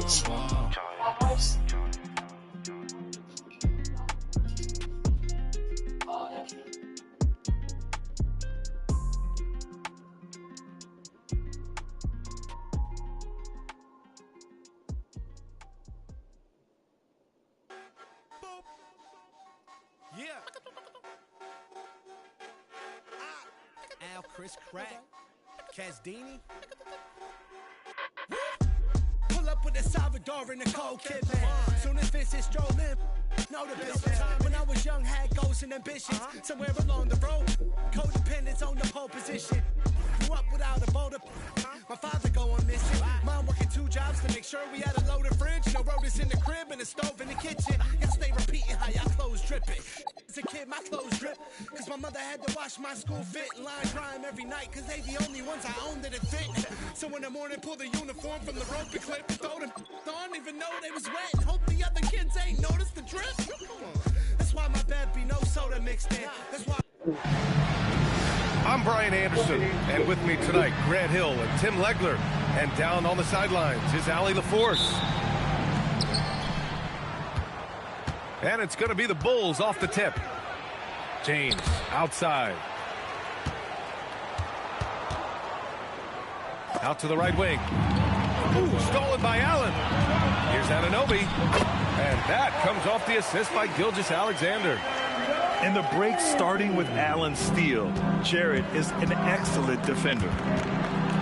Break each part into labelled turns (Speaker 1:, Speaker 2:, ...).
Speaker 1: Yeah. Al, Chris, Crack, Casdini. Pull up with a Salvador and a cold kid, man. Soon as Vince is strolling, know the business. When I was young, had goals and ambitions. Somewhere along the road, codependence on the pole position. Grew up without a boulder. My father going missing. Mom working 2 jobs to make sure we had a loaded fridge. No rotors in the crib and a stove in the kitchen. Y'all stay repeating how y'all clothes dripping. As a kid, my clothes drip. Cause my mother had to wash my school fit and line dry 'em every night. Cause they the only ones I owned that it fit. So in the morning, pull the uniform from the rope and clip. Throw them on, even know they was wet. And hope the other kids ain't noticed the drip. That's why my bed be no soda mixed in. That's why.
Speaker 2: I'm Brian Anderson, and with me tonight, Grant Hill and Tim Legler. And down on the sidelines is Allie LaForce. And it's going to be the Bulls off the tip. James outside. Out to the right wing. Ooh, stolen by Allen. Here's Anunoby. And that comes off the assist by Gilgeous-Alexander.
Speaker 3: And the break starting with Allen's steal. Jarrett is an excellent defender.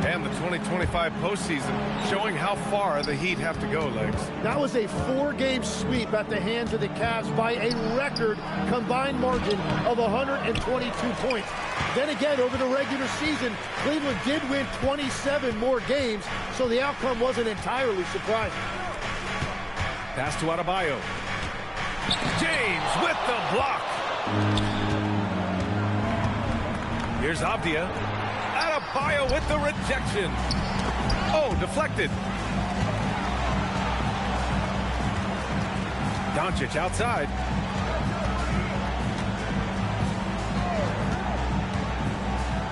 Speaker 2: And the 2025 postseason showing how far the Heat have to go, Legs.
Speaker 4: That was a 4-game sweep at the hands of the Cavs by a record combined margin of 122 points. Then again, over the regular season, Cleveland did win 27 more games, so the outcome wasn't entirely surprising.
Speaker 2: Pass to Adebayo. James with the block. Here's Avdia. Adebayo with the rejection. Oh, deflected. Doncic outside.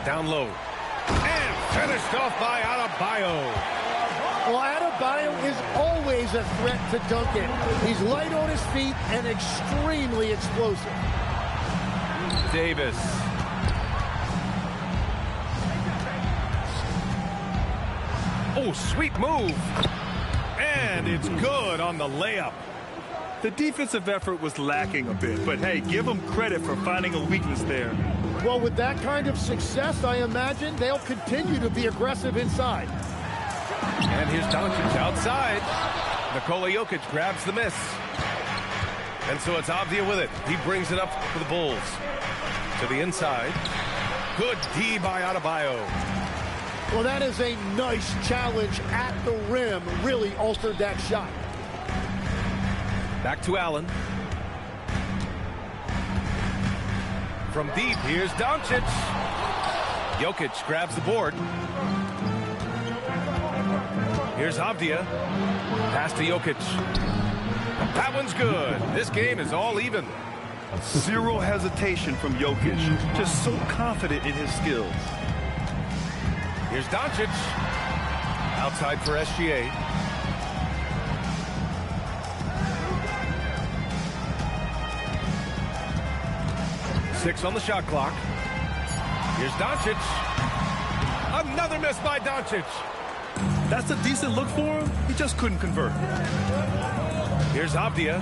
Speaker 2: Down low. And finished off by Adebayo.
Speaker 4: Well, Adebayo is always a threat to dunk it. He's light on his feet and extremely explosive.
Speaker 2: Davis. Oh, sweet move. And it's good on the layup.
Speaker 3: The defensive effort was lacking a bit, but hey, give them credit for finding a weakness there.
Speaker 4: Well, with that kind of success, I imagine they'll continue to be aggressive inside.
Speaker 2: And here's Doncic outside. Nikola Jokic grabs the miss. And so it's Avdia with it. He brings it up for the Bulls. To the inside. Good D by Adebayo.
Speaker 4: Well, that is a nice challenge at the rim. Really altered that shot.
Speaker 2: Back to Allen. From deep, here's Doncic. Jokic grabs the board. Here's Avdia. Pass to Jokic. That one's good. This game is all even.
Speaker 3: Zero hesitation from Jokic. Just so confident in his skills.
Speaker 2: Here's Doncic. Outside for SGA. Six on the shot clock. Here's Doncic. Another miss by Doncic.
Speaker 3: That's a decent look for him. He just couldn't convert.
Speaker 2: Here's Avdia.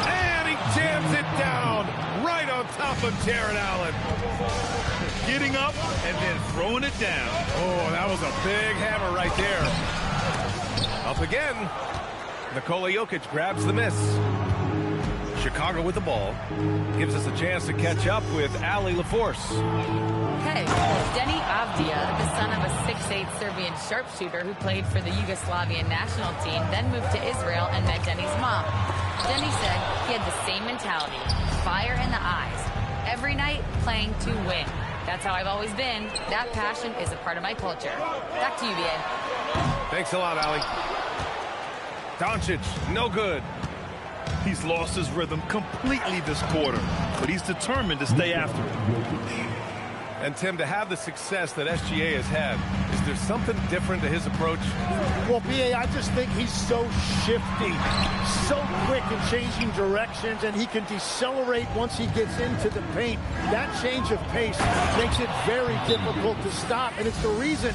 Speaker 2: And he jams it down right on top of Jarrett Allen.
Speaker 3: Getting up and then throwing it down.
Speaker 2: Oh, that was a big hammer right there. Up again. Nikola Jokic grabs the miss. Chicago with the ball. Gives us a chance to catch up with Allie LaForce.
Speaker 5: Hey, Denny Avdia, the son of a 6'8" Serbian sharpshooter who played for the Yugoslavian national team, then moved to Israel and met Denny's mom. Denny said he had the same mentality, fire in the eyes. Every night, playing to win. That's how I've always been. That passion is a part of my culture. Back to you, BA.
Speaker 2: Thanks a lot, Allie. Doncic, no good.
Speaker 3: He's lost his rhythm completely this quarter, but he's determined to stay after it.
Speaker 2: And, Tim, to have the success that SGA has had, is there something different to his approach?
Speaker 4: Well, B.A., I just think he's so shifty, so quick in changing directions, and he can decelerate once he gets into the paint. That change of pace makes it very difficult to stop, and it's the reason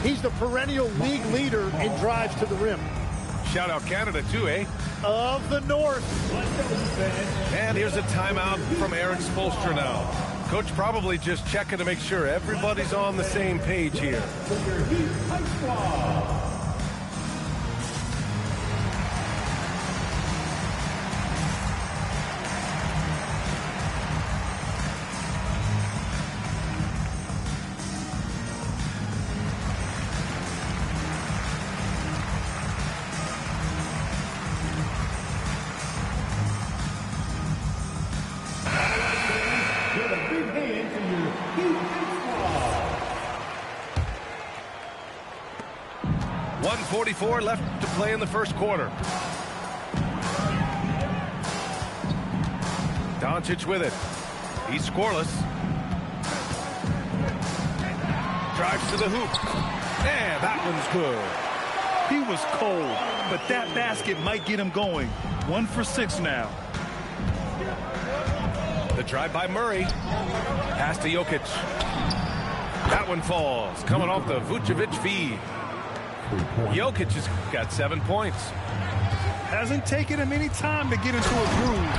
Speaker 4: he's the perennial league leader in drives to the rim.
Speaker 2: Shout out Canada, too, eh?
Speaker 4: Of the North.
Speaker 2: And here's a timeout from Eric Spoelstra now. Coach probably just checking to make sure everybody's on the same page here. 1:44 left to play in the first quarter. Doncic with it. He's scoreless. Drives to the hoop. And that one's good.
Speaker 3: He was cold, but that basket might get him going. 1 for 6 now.
Speaker 2: The drive by Murray. Pass to Jokic. That one falls. Coming off the Vucevic feed. Jokic has got 7 points.
Speaker 3: Hasn't taken him any time to get into a groove.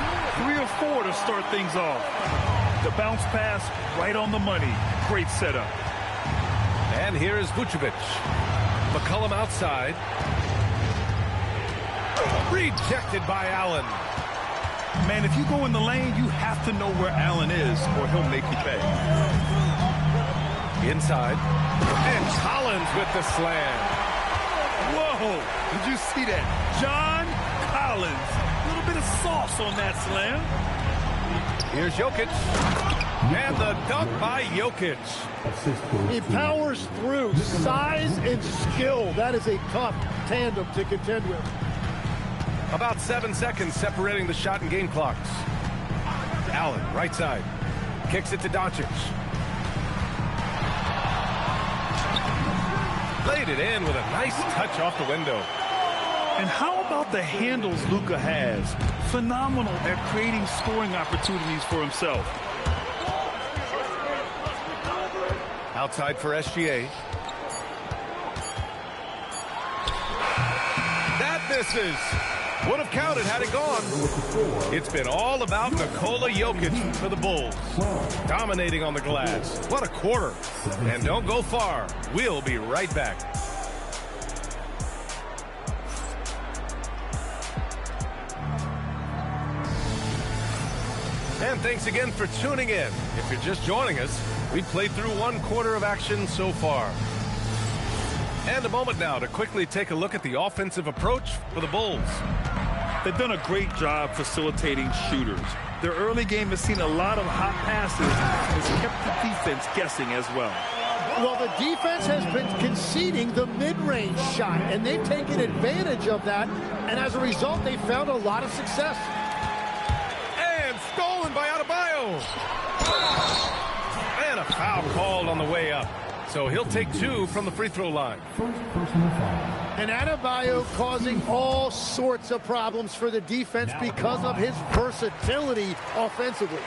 Speaker 3: 3 or 4 to start things off. The bounce pass right on the money. Great setup.
Speaker 2: And here is Vucevic. McCollum outside. Rejected by Allen.
Speaker 3: Man, if you go in the lane, you have to know where Allen is or he'll make you pay.
Speaker 2: Inside. And Collins with the slam.
Speaker 3: Whoa, did you see that? John Collins. A little bit of sauce on that slam.
Speaker 2: Here's Jokic. And the dunk by Jokic.
Speaker 4: He powers through. Size and skill. That is a tough tandem to contend with.
Speaker 2: About 7 seconds separating the shot and game clocks. Allen, right side. Kicks it to Doncic. Laid it in with a nice touch off the window.
Speaker 3: And how about the handles Luka has? Phenomenal at creating scoring opportunities for himself.
Speaker 2: Outside for SGA. That misses. Would have counted had it gone. It's been all about Nikola Jokic for the Bulls. Dominating on the glass. What a quarter. And don't go far. We'll be right back. And thanks again for tuning in. If you're just joining us, we've played through 1 quarter of action so far. And a moment now to quickly take a look at the offensive approach for the Bulls.
Speaker 3: They've done a great job facilitating shooters. Their early game has seen a lot of hot passes and has kept the defense guessing as well.
Speaker 4: Well, the defense has been conceding the mid-range shot, and they've taken advantage of that, and as a result, they've found a lot of success.
Speaker 2: And stolen by Adebayo. And a foul called on the way up. So he'll take 2 from the free throw line.
Speaker 4: And Adebayo causing all sorts of problems for the defense because of his versatility offensively.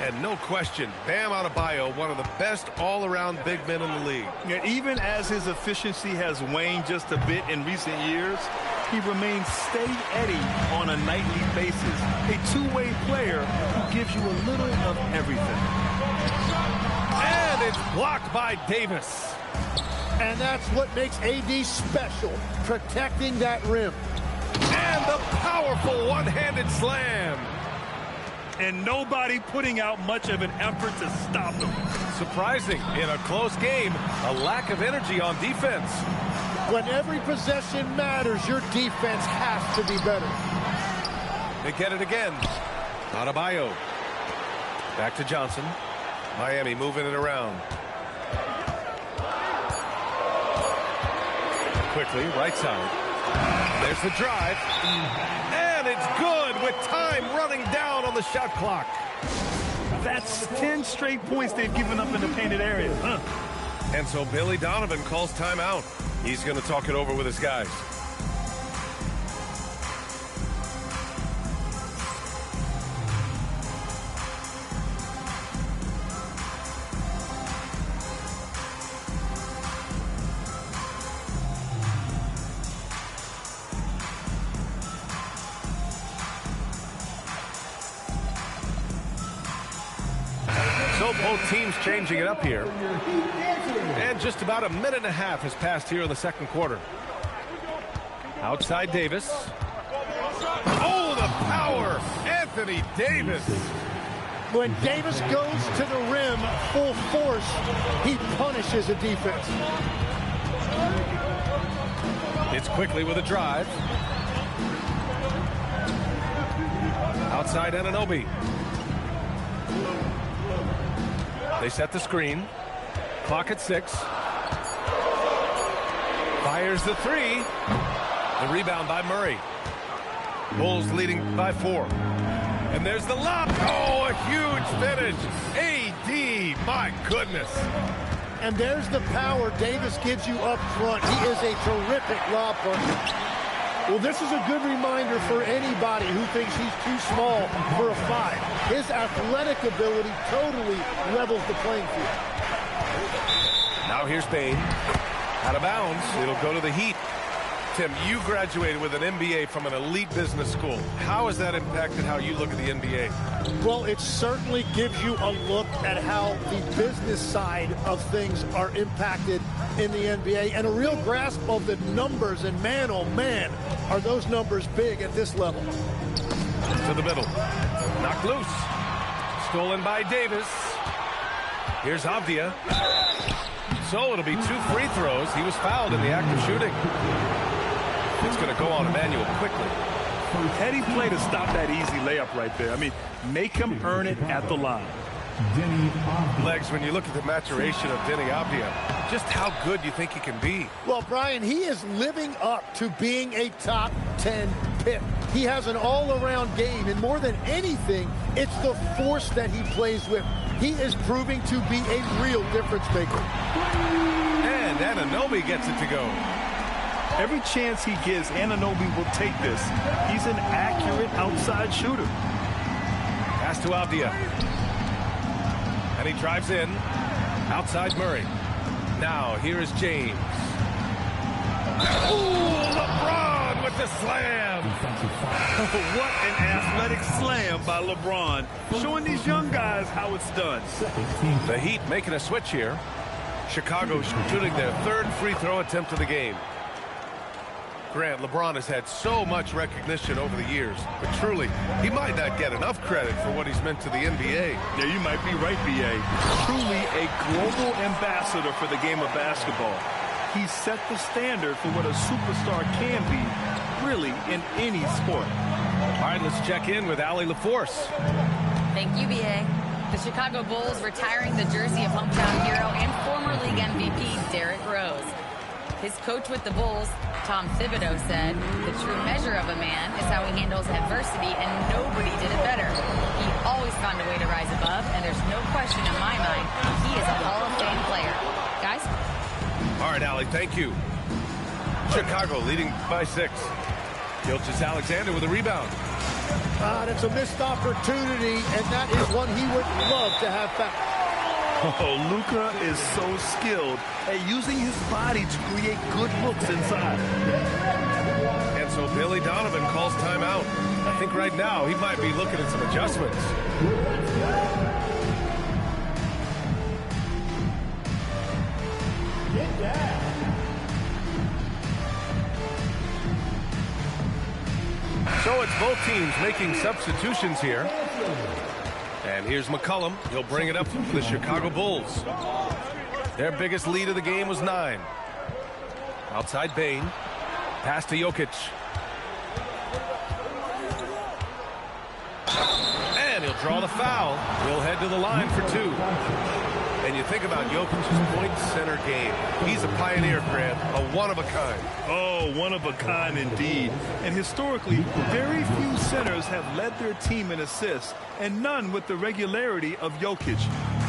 Speaker 2: And no question, Bam Adebayo, one of the best all-around big men in the league.
Speaker 3: Yeah, even as his efficiency has waned just a bit in recent years, he remains steady on a nightly basis. A two-way player who gives you a little of everything.
Speaker 2: And it's blocked by Davis.
Speaker 4: And that's what makes AD special, protecting that rim.
Speaker 2: And the powerful one-handed slam.
Speaker 3: And nobody putting out much of an effort to stop him.
Speaker 2: Surprising, in a close game, a lack of energy on defense.
Speaker 4: When every possession matters, your defense has to be better.
Speaker 2: They get it again. Adebayo. Back to Johnson. Miami moving it around. Quickly, right side. There's the drive. And it's good with time running down on the shot clock.
Speaker 3: That's 10 straight points they've given up in the painted area. Huh?
Speaker 2: And so Billy Donovan calls timeout. He's going to talk it over with his guys. So both teams changing it up here. And just about a minute and a half has passed here in the second quarter. Outside Davis. Oh, the power! Anthony Davis.
Speaker 4: When Davis goes to the rim full force, he punishes a defense.
Speaker 2: It's quickly with a drive. Outside Anunoby. They set the screen. Clock at 6. Fires the 3. The rebound by Murray. Bulls leading by 4. And there's the lob. Oh, a huge finish. AD, my goodness.
Speaker 4: And there's the power Davis gives you up front. He is a terrific lob puncher. Well, this is a good reminder for anybody who thinks he's too small for a 5. His athletic ability totally levels the playing field.
Speaker 2: Now here's Bane. Out of bounds. It'll go to the Heat. Tim, you graduated with an MBA from an elite business school. How has that impacted how you look at the NBA?
Speaker 4: Well, it certainly gives you a look at how the business side of things are impacted in the NBA and a real grasp of the numbers. And man, oh man, are those numbers big at this level.
Speaker 2: To the middle. Knocked loose. Stolen by Davis. Here's Avdia. So it'll be 2 free throws. He was fouled in the act of shooting. It's going to go on Emmanuel quickly.
Speaker 3: Heady play to stop that easy layup right there. I mean, make him earn it at the line.
Speaker 2: Legs, when you look at the maturation of Denny Avdia, just how good you think he can be.
Speaker 4: Well, Brian, he is living up to being a top 10 pick. He has an all-around game, and more than anything, it's the force that he plays with. He is proving to be a real difference maker.
Speaker 2: And Anunoby gets it to go.
Speaker 3: Every chance he gives, Anunoby will take this. He's an accurate outside shooter.
Speaker 2: Pass to Avdia. And he drives in. Outside Murray. Now, here is James. Ooh, LeBron with the slam.
Speaker 3: What an athletic slam by LeBron. Showing these young guys how it's done.
Speaker 2: The Heat making a switch here. Chicago shooting their 3rd free throw attempt of the game. Grant, LeBron has had so much recognition over the years, but truly, he might not get enough credit for what he's meant to the NBA.
Speaker 3: Yeah, you might be right, B.A. Truly a global ambassador for the game of basketball. He set the standard for what a superstar can be, really, in any sport.
Speaker 2: All right, let's check in with Allie LaForce.
Speaker 5: Thank you, B.A. The Chicago Bulls retiring the jersey of hometown hero and former league MVP Derrick Rose. His coach with the Bulls, Tom Thibodeau, said, "The true measure of a man is how he handles adversity, and nobody did it better. He always found a way to rise above, and there's no question in my mind he is a Hall of Fame player." Guys?
Speaker 2: All right, Allie, thank you. Chicago leading by 6. Gilgeous-Alexander with a rebound.
Speaker 4: That's a missed opportunity, and that is one he would love to have back.
Speaker 3: Oh, Luka is so skilled at using his body to create good looks inside.
Speaker 2: And so Billy Donovan calls timeout. I think right now he might be looking at some adjustments. So it's both teams making substitutions here. And here's McCollum. He'll bring it up for the Chicago Bulls. Their biggest lead of the game was 9. Outside Bane. Pass to Jokic. And he'll draw the foul. He'll head to the line for 2. And you think about Jokic's point center game. He's a pioneer, Grant, a one-of-a-kind.
Speaker 3: Oh, one-of-a-kind indeed. And historically, very few centers have led their team in assists, and none with the regularity of Jokic.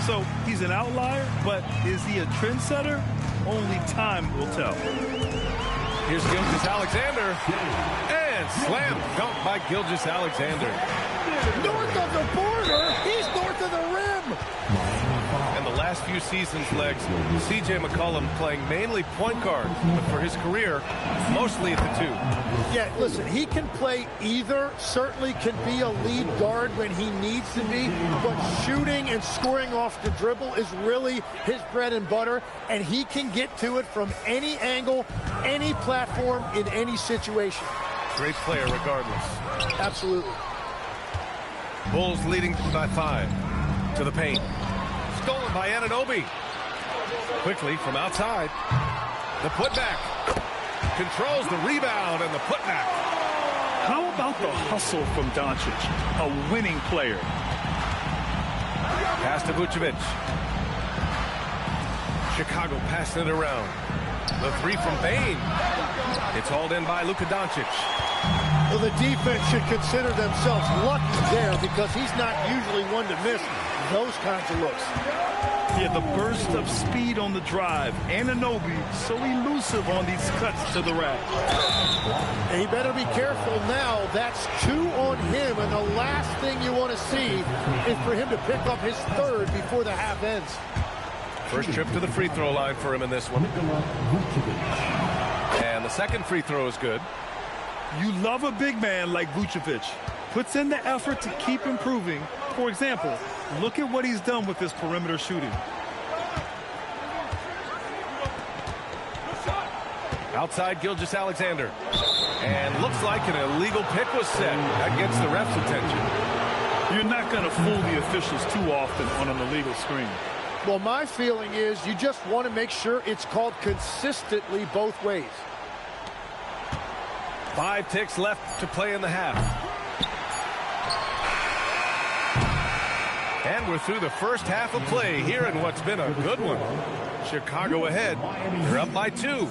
Speaker 3: So he's an outlier, but is he a trendsetter? Only time will tell.
Speaker 2: Here's Gilgeous-Alexander. And slam dunk by Gilgeous-Alexander.
Speaker 4: North of the border, he's north of the rim.
Speaker 2: And the last few seasons, Legs, C.J. McCollum playing mainly point guard, but for his career, mostly at the 2.
Speaker 4: Yeah, listen, he can play either, certainly can be a lead guard when he needs to be, but shooting and scoring off the dribble is really his bread and butter, and he can get to it from any angle, any platform, in any situation.
Speaker 2: Great player regardless.
Speaker 4: Absolutely.
Speaker 2: Bulls leading by 5 to the paint. Stolen by Anunoby. Quickly from outside. The putback. Controls the rebound and the putback.
Speaker 3: How about the hustle from Doncic? A winning player.
Speaker 2: Pass to Vucevic. Chicago passing it around. The 3 from Bane. It's hauled in by Luka Doncic.
Speaker 4: Well, the defense should consider themselves lucky there because he's not usually one to miss those kinds of looks.
Speaker 3: Yeah, the burst of speed on the drive. Anunoby so elusive on these cuts to the rack.
Speaker 4: And he better be careful now. That's 2 on him, and the last thing you want to see is for him to pick up his 3rd before the half ends.
Speaker 2: First trip to the free throw line for him in this one. And the second free throw is good.
Speaker 3: You love a big man like Vucevic. Puts in the effort to keep improving. For example, look at what he's done with his perimeter shooting.
Speaker 2: Outside Gilgeous-Alexander. And looks like an illegal pick was set. That gets the ref's attention.
Speaker 3: You're not going to fool the officials too often on an illegal screen.
Speaker 4: Well, my feeling is you just want to make sure it's called consistently both ways.
Speaker 2: 5 ticks left to play in the half. And we're through the first half of play here in what's been a good one. Chicago ahead. They're up by 2.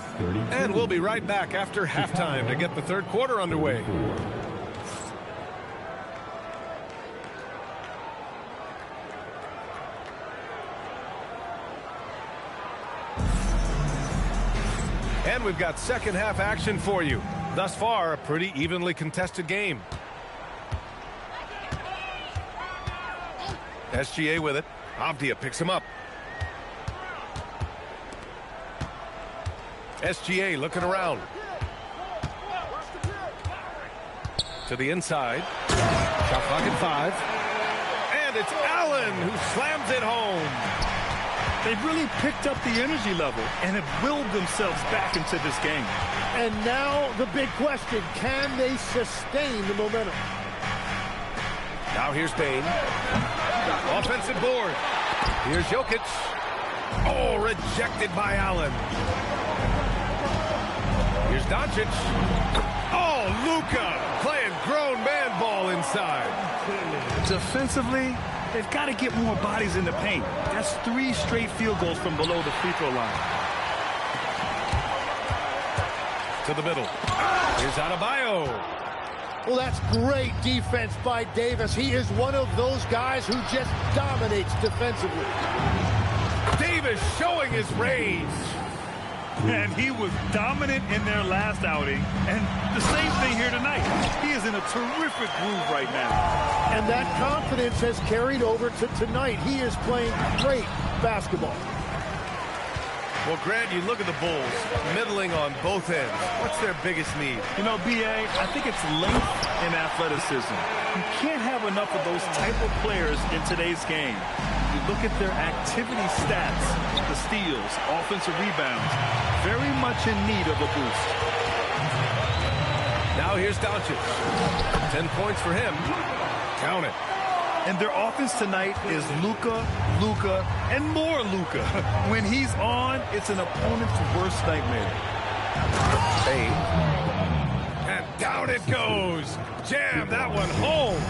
Speaker 2: And we'll be right back after halftime to get the third quarter underway. And we've got second half action for you. Thus far, a pretty evenly contested game. SGA with it. Avdia picks him up. SGA looking around. To the inside. Shot clock at 5. And it's Allen who slams it home.
Speaker 3: They've really picked up the energy level and have willed themselves back into this game.
Speaker 4: And now the big question, can they sustain the momentum?
Speaker 2: Now here's Bane. Offensive board. Here's Jokic. Oh, rejected by Allen. Here's Doncic. Oh, Luka playing grown man ball inside.
Speaker 3: Defensively, they've got to get more bodies in the paint. That's 3 straight field goals from below the free throw line.
Speaker 2: To the middle. Here's Adebayo.
Speaker 4: Well, that's great defense by Davis. He is one of those guys who just dominates defensively.
Speaker 2: Davis showing his range.
Speaker 3: And he was dominant in their last outing. And the same thing here tonight. He is in a terrific groove right now.
Speaker 4: And that confidence has carried over to tonight. He is playing great basketball.
Speaker 2: Well, Grant, you look at the Bulls, middling on both ends. What's their biggest need?
Speaker 3: You know, B.A., I think it's length and athleticism. You can't have enough of those type of players in today's game. You look at their activity stats, the steals, offensive rebounds, very much in need of a boost.
Speaker 2: Now here's Doncic. 10 points for him. Count it.
Speaker 3: And their offense tonight is Luka, Luka, and more Luka. When he's on, it's an opponent's worst nightmare.
Speaker 2: Bane. And down it goes. Jam that one home.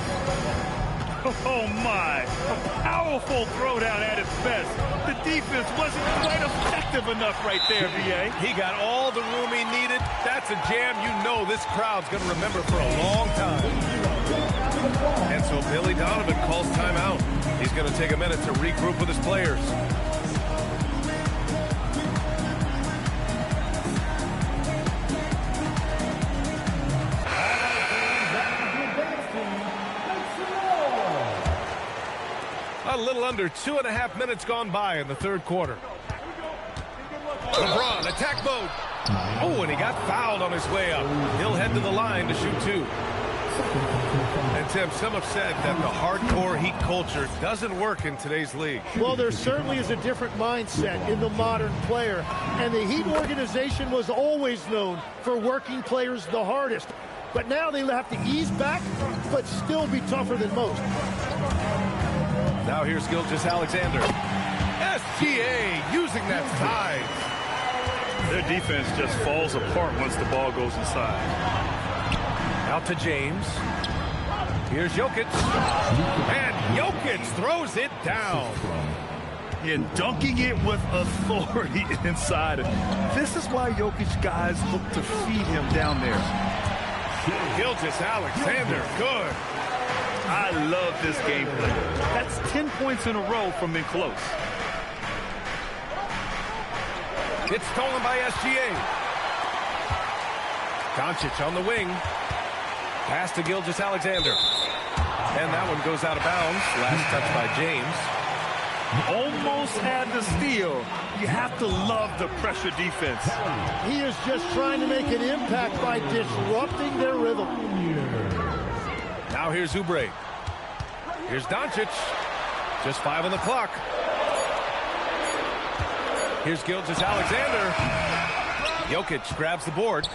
Speaker 3: Oh, my. A powerful throwdown at its best. The defense wasn't quite effective enough right there, V.A.
Speaker 2: He got all the room he needed. That's a jam you know this crowd's going to remember for a long time. And so Billy Donovan calls timeout. He's going to take a minute to regroup with his players. A little under 2.5 minutes gone by in the third quarter. LeBron, attack mode. Oh, and he got fouled on his way up. He'll head to the line to shoot 2. And Tim, some have said that the hardcore Heat culture doesn't work in today's league.
Speaker 4: Well, there certainly is a different mindset in the modern player. And the Heat organization was always known for working players the hardest. But now they have to ease back, but still be tougher than most.
Speaker 2: Now here's Gilgeous-Alexander. SGA using that size.
Speaker 3: Their defense just falls apart once the ball goes inside.
Speaker 2: Out to James. Here's Jokic. And Jokic throws it down.
Speaker 3: And dunking it with authority inside. This is why Jokic guys look to feed him down there.
Speaker 2: Gilgeous-Alexander, good.
Speaker 3: I love this gameplay. That's 10 points in a row from in close.
Speaker 2: It's stolen by SGA. Doncic on the wing. Pass to Gilgeous-Alexander. And that one goes out of bounds. Last touch by James.
Speaker 3: Almost had the steal. You have to love the pressure defense.
Speaker 4: He is just trying to make an impact by disrupting their rhythm.
Speaker 2: Now here's Oubre. Here's Doncic. Just 5 on the clock. Here's Gilgeous-Alexander. Jokic grabs the board.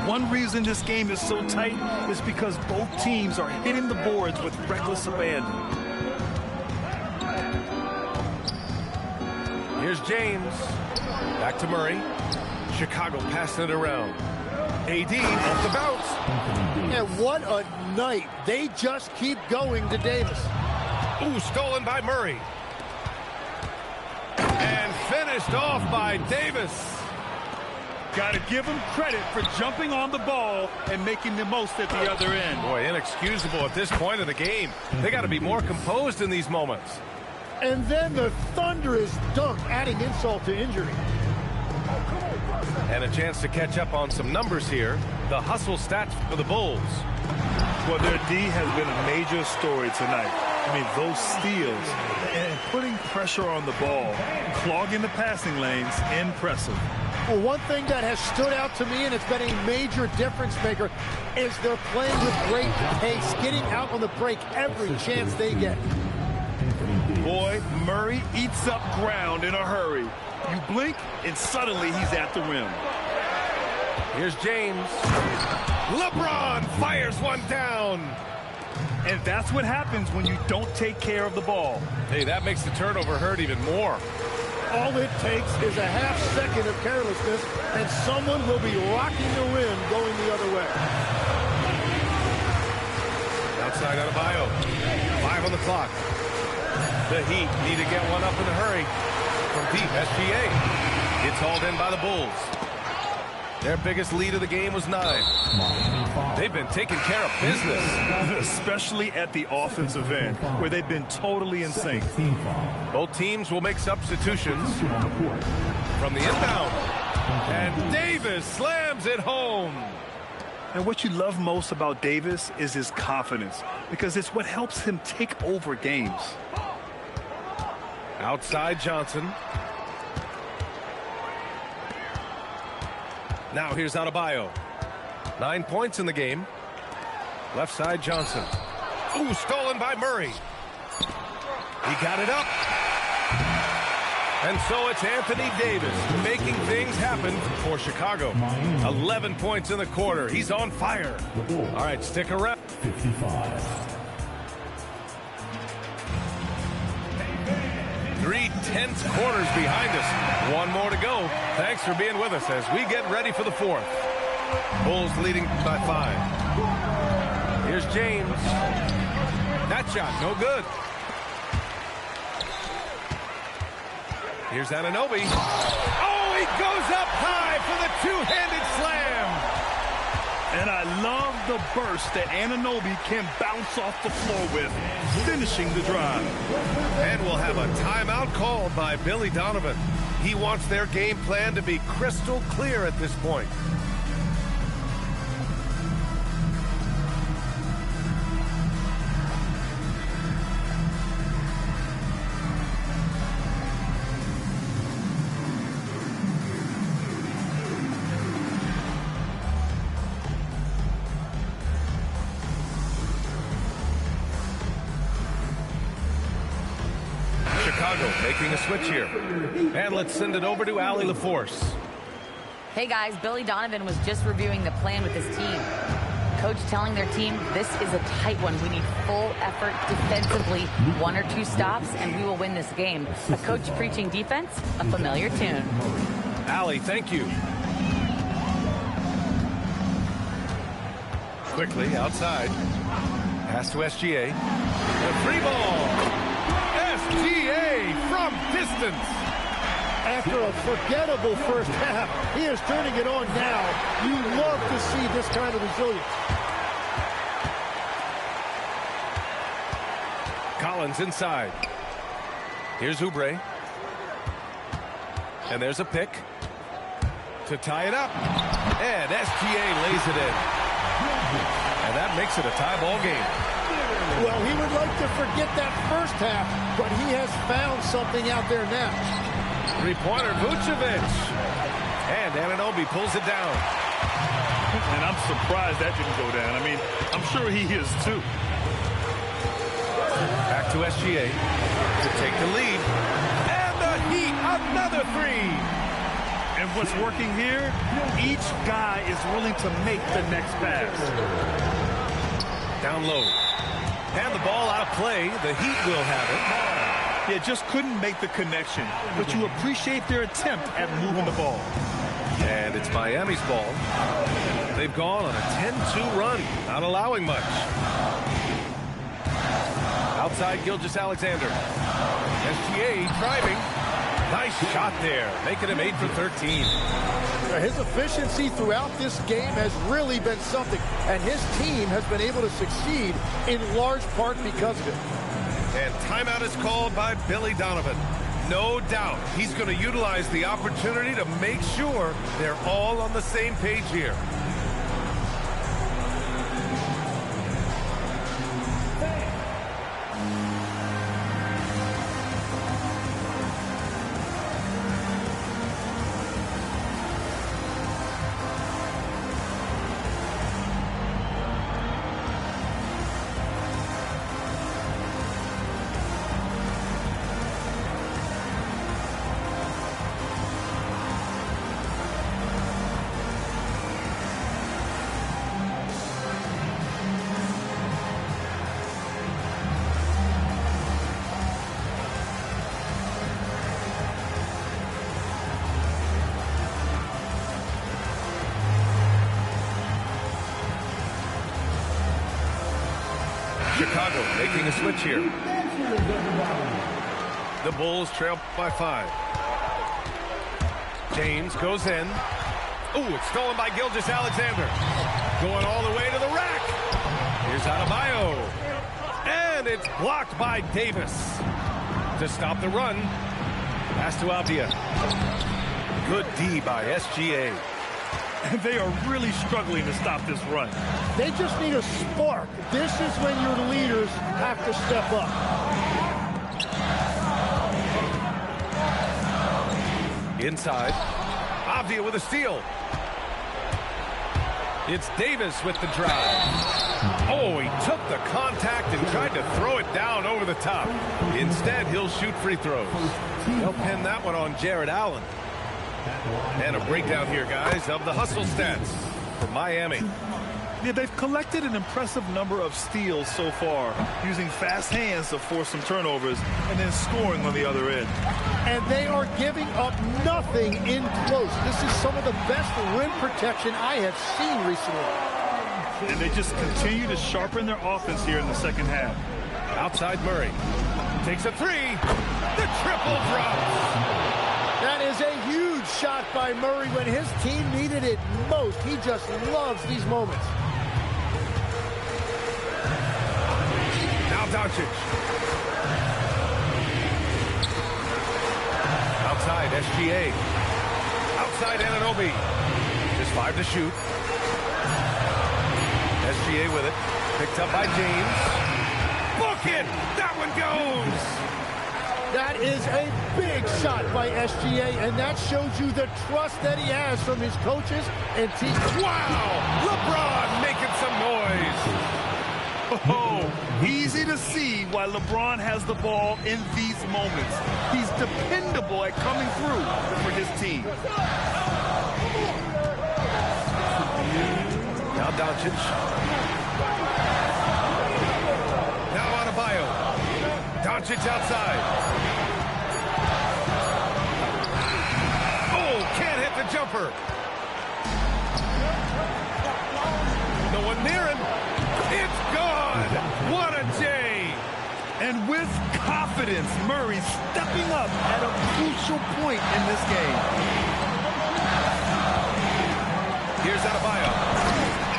Speaker 3: One reason this game is so tight is because both teams are hitting the boards with reckless abandon.
Speaker 2: Here's James. Back to Murray. Chicago passing it around. AD off the bounce.
Speaker 4: And what a night. They just keep going to Davis.
Speaker 2: Ooh, stolen by Murray. And finished off by Davis.
Speaker 3: Got to give him credit for jumping on the ball and making the most at the other end.
Speaker 2: Boy, inexcusable at this point of the game. They got to be more composed in these moments.
Speaker 4: And then the thunderous dunk, adding insult to injury.
Speaker 2: And a chance to catch up on some numbers here. The hustle stats for the Bulls.
Speaker 3: Well, their D has been a major story tonight. I mean, those steals and putting pressure on the ball, clogging the passing lanes, impressive.
Speaker 4: Well, one thing that has stood out to me, and it's been a major difference maker, is they're playing with great pace, getting out on the break every chance they get.
Speaker 3: Boy, Murray eats up ground in a hurry. You blink, and suddenly he's at the rim.
Speaker 2: Here's James. LeBron fires one down.
Speaker 3: And that's what happens when you don't take care of the ball.
Speaker 2: Hey, that makes the turnover hurt even more.
Speaker 4: All it takes is a half second of carelessness, and someone will be rocking the rim going the other way.
Speaker 2: Outside Adebayo. 5 on the clock. The Heat need to get one up in a hurry. From deep, SGA. It's hauled in by the Bulls. Their biggest lead of the game was 9. They've been taking care of business.
Speaker 3: Especially at the offensive end, where they've been totally in sync.
Speaker 2: Both teams will make substitutions from the inbound. And Davis slams it home.
Speaker 3: And what you love most about Davis is his confidence, because it's what helps him take over games.
Speaker 2: Outside Johnson. Now here's Adebayo. 9 points in the game. Left side Johnson. Ooh, stolen by Murray. He got it up. And so it's Anthony Davis making things happen for Chicago. 11 points in the quarter. He's on fire. All right, stick around.
Speaker 6: 55.
Speaker 2: 3/10 quarters behind us. One more to go. Thanks for being with us as we get ready for the fourth. Bulls leading by 5. Here's James. That shot, no good. Here's Anunoby. Oh, he goes up high for the two-handed slam.
Speaker 3: And I love the burst that Anunoby can bounce off the floor with, finishing the drive.
Speaker 2: And we'll have a timeout called by Billy Donovan. He wants their game plan to be crystal clear at this point. Making a switch here. And let's send it over to Allie LaForce.
Speaker 5: Hey guys, Billy Donovan was just reviewing the plan with his team. Coach telling their team, this is a tight one. We need full effort defensively, 1 or 2 stops, and we will win this game. A coach preaching defense, a familiar tune.
Speaker 2: Allie, thank you. Quickly outside. Pass to SGA. The free ball. SGA from distance.
Speaker 4: After a forgettable first half, he is turning it on now. You love to see this kind of resilience.
Speaker 2: Collins inside. Here's Oubre. And there's a pick to tie it up. And SGA lays it in. And that makes it a tie ball game.
Speaker 4: Well, he would like to forget that first half, but he has found something out there now.
Speaker 2: Three-pointer, Vucevic. And Anunoby pulls it down.
Speaker 3: And I'm surprised that didn't go down. I mean, I'm sure he is too.
Speaker 2: Back to SGA to take the lead. And the Heat, another three.
Speaker 3: And what's working here, each guy is willing to make the next pass.
Speaker 2: Down low. And the ball out of play. The Heat will have it.
Speaker 3: Yeah, just couldn't make the connection. But you appreciate their attempt at moving the ball.
Speaker 2: And it's Miami's ball. They've gone on a 10-2 run, not allowing much. Outside Gilgeous-Alexander. SGA driving. Nice shot there, making him 8 for 13.
Speaker 4: His efficiency throughout this game has really been something, and his team has been able to succeed in large part because of it.
Speaker 2: And timeout is called by Billy Donovan. No doubt he's going to utilize the opportunity to make sure they're all on the same page here. Chicago making a switch here. The Bulls trail by 5. James goes in. Ooh, it's stolen by Gilgeous-Alexander. Going all the way to the rack. Here's Adebayo. And it's blocked by Davis. To stop the run. Pass to Avdia. Good D by SGA.
Speaker 3: They are really struggling to stop this run.
Speaker 4: They just need a spark. This is when your leaders have to step up.
Speaker 2: Inside. Avdia with a steal. It's Davis with the drive. Oh, he took the contact and tried to throw it down over the top. Instead, he'll shoot free throws. They'll pin that one on Jared Allen. And a breakdown here, guys, of the hustle stats for Miami.
Speaker 3: Yeah, they've collected an impressive number of steals so far, using fast hands to force some turnovers and then scoring on the other end.
Speaker 4: And they are giving up nothing in close. This is some of the best rim protection I have seen recently.
Speaker 3: And they just continue to sharpen their offense here in the second half.
Speaker 2: Outside Murray. Takes a three. The triple drops.
Speaker 4: That is a huge shot by Murray when his team needed it most. He just loves these moments.
Speaker 2: Now Doncic. Outside SGA. Outside Anunoby. Just 5 to shoot. SGA with it. Picked up by James. Book it! That one goes!
Speaker 4: That is a big shot by SGA, and that shows you the trust that he has from his coaches and team.
Speaker 2: Wow! LeBron making some noise!
Speaker 3: Oh, easy to see why LeBron has the ball in these moments. He's dependable at coming through for his team.
Speaker 2: Now Doncic. Now Adebayo. Doncic outside. Oh, can't hit the jumper. No one near him. It's gone. What a day.
Speaker 3: And with confidence, Murray stepping up at a crucial point in this game.
Speaker 2: Here's Adebayo.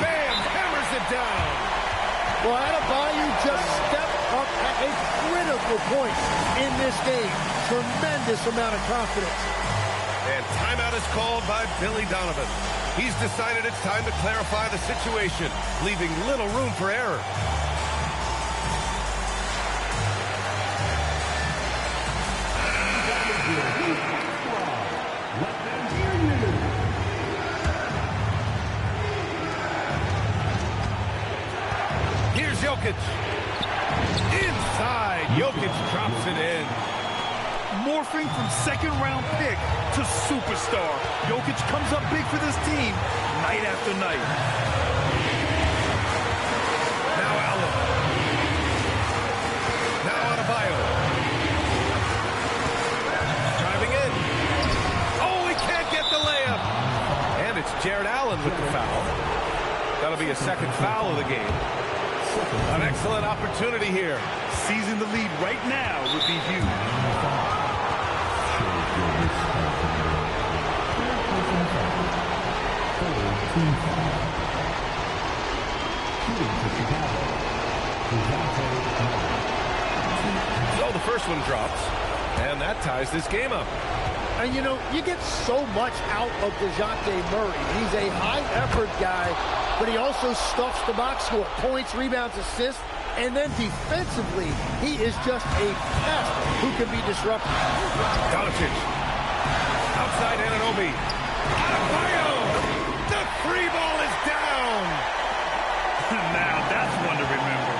Speaker 2: Bam! Hammers it down.
Speaker 4: Well, Adebayo just stepped up at a critical point in this game. Tremendous amount of confidence.
Speaker 2: And timeout is called by Billy Donovan. He's decided it's time to clarify the situation, leaving little room for error. Here's Jokic. Inside, Jokic drops it in.
Speaker 3: Morphing from second-round pick to superstar. Jokic comes up big for this team night after night.
Speaker 2: Now Allen. Now Adebayo. Driving in. Oh, he can't get the layup. And it's Jared Allen with the foul. That'll be a second foul of the game. An excellent opportunity here.
Speaker 3: Seizing the lead right now would be huge.
Speaker 2: So the first one drops, and that ties this game up.
Speaker 4: And, you know, you get so much out of DeJounte Murray. He's a high-effort guy, but he also stuffs the box score. Points, rebounds, assists, and then defensively, he is just a pest who can be disruptive.
Speaker 2: Doncic. Outside Anunoby. Adebayo! The three ball is down!
Speaker 3: Now that's one to remember.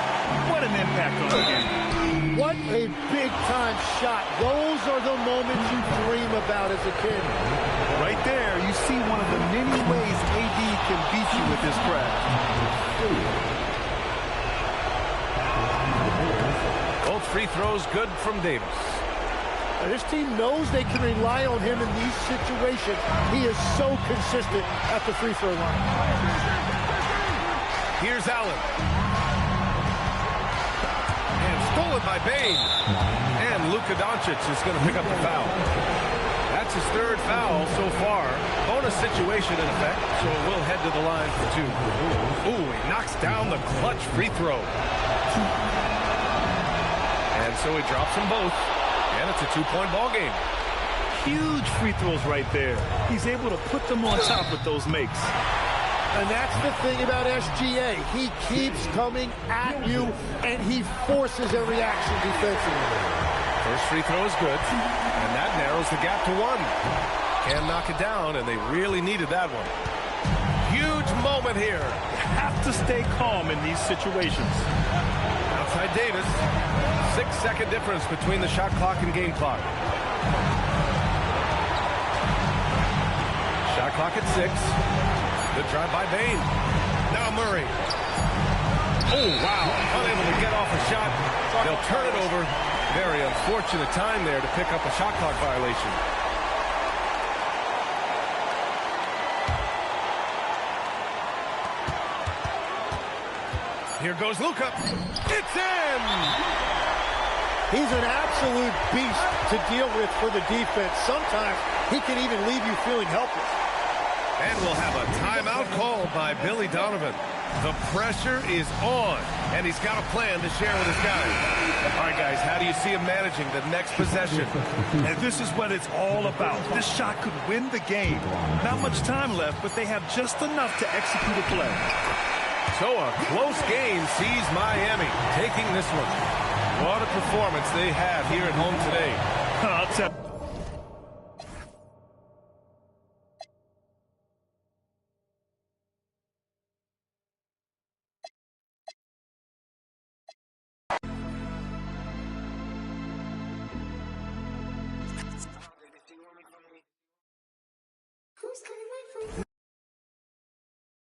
Speaker 3: What an impact on the game.
Speaker 4: What a big-time shot. Those are the moments you dream about as a kid.
Speaker 3: Right there, you see one of the many ways AD can beat you with his craft.
Speaker 2: Both free throws good from Davis.
Speaker 4: Now, this team knows they can rely on him in these situations. He is so consistent at the free throw line.
Speaker 2: Here's Allen. And stolen by Bane. And Luka Doncic is going to pick up the foul. That's his third foul so far. Bonus situation in effect, so we'll head to the line for two. Ooh, he knocks down the clutch free throw. And so he drops them both. And it's a two-point ball game.
Speaker 3: Huge free throws right there. He's able to put them on top with those makes.
Speaker 4: And that's the thing about SGA. He keeps coming at you, and he forces a reaction defensively.
Speaker 2: First free throw is good, and that narrows the gap to one. Can knock it down, and they really needed that one. Huge moment here.
Speaker 3: You have to stay calm in these situations.
Speaker 2: Outside Davis. 6-second difference between the shot clock and game clock. Shot clock at 6. Good drive by Bane. Now Murray. Oh, wow. Unable to get off a shot. They'll turn it over. Very unfortunate time there to pick up a shot clock violation. Here goes Luka. It's in!
Speaker 4: He's an absolute beast to deal with for the defense. Sometimes he can even leave you feeling helpless.
Speaker 2: And we'll have a timeout called by Billy Donovan. The pressure is on, and he's got a plan to share with his guys. All right, guys, how do you see him managing the next possession?
Speaker 3: And this is what it's all about. This shot could win the game. Not much time left, but they have just enough to execute a play.
Speaker 2: So a close game sees Miami taking this one. What a performance they have here at home today.
Speaker 3: I'll tell